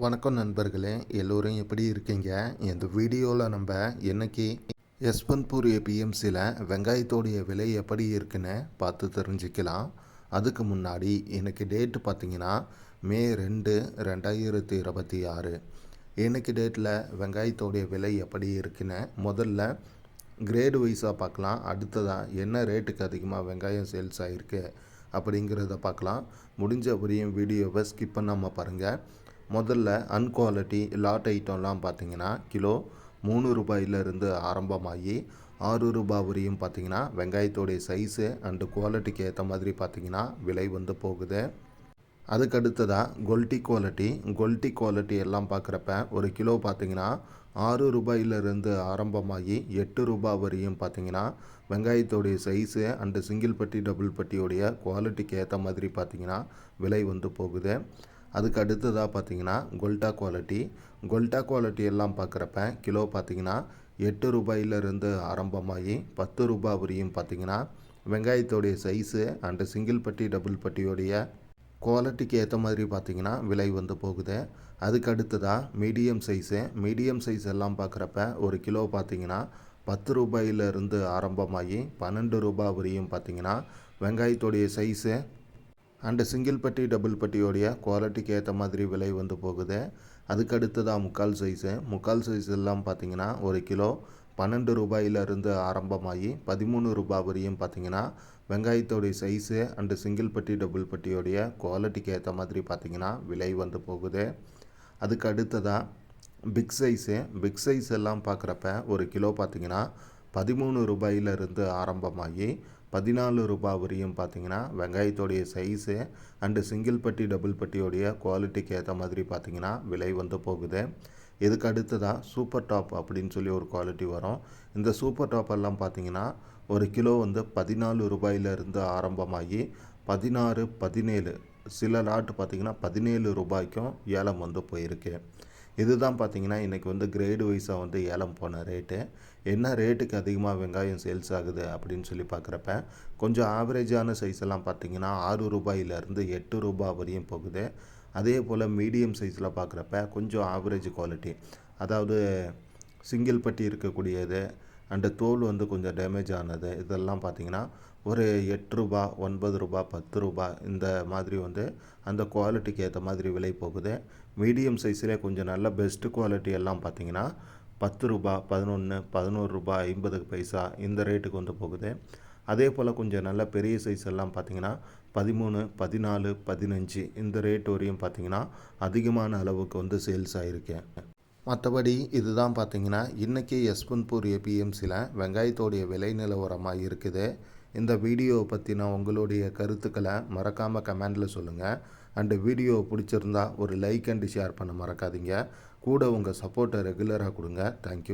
வணக்கம் நண்பர்களே, எல்லோரும் எப்படி இருக்கீங்க? இந்த வீடியோவில் நம்ம இன்னைக்கு யஸ்வந்த்பூர் ஏபிஎம்சியில் வெங்காயத்தோடைய விலை எப்படி இருக்குன்னு பார்த்து தெரிஞ்சுக்கலாம். அதுக்கு முன்னாடி இன்னைக்கு டேட்டு பார்த்தீங்கன்னா மே 2, 2026. இன்னைக்கு டேட்டில் வெங்காயத்தோடைய விலை எப்படி இருக்குன்னு முதல்ல கிரேடு வைஸாக பார்க்கலாம். அடுத்ததாக என்ன ரேட்டுக்கு அதிகமாக வெங்காயம் சேல்ஸ் ஆகிருக்கு அப்படிங்கிறத பார்க்கலாம். முடிஞ்ச வரையும் வீடியோவை ஸ்கிப் பண்ணாமல் பாருங்கள். முதல்ல அன்குவாலிட்டி லாட் ஐட்டம்லாம் பார்த்தீங்கன்னா கிலோ 3 ரூபாயிலிருந்து ஆரம்பமாகி 6 ரூபாய் வரையும் பார்த்தீங்கன்னா வெங்காயத்தோடைய சைஸு அண்டு குவாலிட்டிக்கு ஏற்ற மாதிரி பார்த்தீங்கன்னா விலை வந்து போகுது. அதுக்கடுத்ததாக கொல்ட்டி குவாலிட்டி எல்லாம் பார்க்குறப்ப ஒரு கிலோ பார்த்தீங்கன்னா 6 ரூபாயிலிருந்து ஆரம்பமாகி 8 ரூபாய் வரையும் பார்த்தீங்கன்னா வெங்காயத்தோடைய சைஸு அண்டு சிங்கிள் பட்டி டபுள் பட்டியோடைய குவாலிட்டிக்கு ஏற்ற மாதிரி பார்த்தீங்கன்னா விலை வந்து போகுது. அதுக்கு அடுத்ததாக பார்த்தீங்கன்னா கொல்ட்டா குவாலிட்டி எல்லாம் பார்க்குறப்ப கிலோ பார்த்தீங்கன்னா 8 ரூபாயிலிருந்து ஆரம்பமாகி 10 ரூபாய் வரையும் பார்த்தீங்கன்னா வெங்காயத்தோடைய சைஸு அண்டு சிங்கிள் பட்டி டபுள் பட்டியோடைய குவாலிட்டிக்கு ஏற்ற மாதிரி பார்த்தீங்கன்னா விலை வந்து போகுது. அதுக்கு அடுத்ததாக மீடியம் சைஸ் எல்லாம் பார்க்குறப்ப ஒரு கிலோ பார்த்தீங்கன்னா 10 ரூபாயிலிருந்து ஆரம்பமாகி 12 ரூபாய் வரையும் பார்த்தீங்கன்னா வெங்காயத்தோடைய சைஸு அண்டு சிங்கிள் பட்டி டபுள் பட்டியோடைய குவாலிட்டிக்கு ஏற்ற மாதிரி விலை வந்து போகுது. அதுக்கு அடுத்ததாக முக்கால் சைஸ் எல்லாம் பார்த்தீங்கன்னா ஒரு கிலோ 12 ரூபாயிலிருந்து ஆரம்பமாகி 13 ரூபாய் வரையும் பார்த்தீங்கன்னா வெங்காயத்தோடைய சைஸு அண்டு சிங்கிள் பட்டி டபுள் பட்டியோடைய குவாலிட்டிக்கு ஏற்ற மாதிரி பார்த்தீங்கன்னா விலை வந்து போகுது. அதுக்கு அடுத்ததாக பிக் சைஸ் எல்லாம் பார்க்குறப்ப ஒரு கிலோ பார்த்தீங்கன்னா 13 ரூபாயிலிருந்து ஆரம்பமாகி 14 ரூபாய் வரையும் பார்த்தீங்கன்னா வெங்காயத்தோடைய சைஸு அண்டு சிங்கிள் பட்டி டபுள் பட்டியோடைய குவாலிட்டிக்கு ஏற்ற மாதிரி பார்த்தீங்கன்னா விலை வந்து போகுது. இதுக்கு அடுத்ததாக சூப்பர் டாப் அப்படின்னு சொல்லி ஒரு குவாலிட்டி வரும். இந்த சூப்பர் டாப் எல்லாம் பார்த்தீங்கன்னா ஒரு கிலோ வந்து 14 ரூபாயிலிருந்து ஆரம்பமாகி 16, 17 சில லாட் பார்த்திங்கன்னா 17 ரூபாய்க்கும் ஏலம் வந்து போயிருக்கு. இதுதான் பார்த்திங்கன்னா இன்றைக்கி வந்து கிரேடு வைஸாக வந்து ஏலம் போன ரேட்டு. என்ன ரேட்டுக்கு அதிகமாக வெங்காயம் சேல்ஸ் ஆகுது அப்படின்னு சொல்லி பார்க்குறப்ப கொஞ்சம் ஆவரேஜான சைஸ் எல்லாம் பார்த்திங்கன்னா 6 ரூபாயிலிருந்து 8 ரூபாய் வரையும் போகுது. அதே போல் மீடியம் சைஸில் பார்க்குறப்ப கொஞ்சம் ஆவரேஜ் குவாலிட்டி, அதாவது சிங்கிள் பட்டி இருக்கக்கூடியது அண்டு தோல் வந்து கொஞ்சம் டேமேஜ் ஆனது இதெல்லாம் பார்த்திங்கன்னா ஒரு 8 ரூபாய், 9 ரூபாய், 10 ரூபாய் இந்த மாதிரி வந்து அந்த குவாலிட்டிக்கு ஏற்ற மாதிரி விலை போகுது. மீடியம் சைஸில் கொஞ்சம் நல்ல பெஸ்ட்டு குவாலிட்டி எல்லாம் பார்த்திங்கன்னா 10 ரூபாய், 11, 11 ரூபாய் 50 பைசா இந்த ரேட்டுக்கு வந்து போகுது. அதே போல் கொஞ்சம் நல்ல பெரிய சைஸ் எல்லாம் பார்த்திங்கன்னா 13, 14, 15 இந்த ரேட் வரையும் பார்த்திங்கன்னா அதிகமான அளவுக்கு வந்து சேல்ஸ் ஆகிருக்கேன். மற்றபடி இதுதான் பார்த்திங்கன்னா இன்றைக்கி யஸ்வந்த்பூர் ஏபிஎம்சியில் வெங்காயத்தோடைய விலை நிலவரமாக இருக்குது. இந்த வீடியோவை பற்றின உங்களுடைய கருத்துக்களை மறக்காமல் கமெண்டில் சொல்லுங்கள். அண்டு வீடியோ பிடிச்சிருந்தா ஒரு லைக் அண்டு ஷேர் பண்ண மறக்காதீங்க. கூட உங்கள் சப்போர்ட்டை ரெகுலராக கொடுங்க. தேங்க்யூ.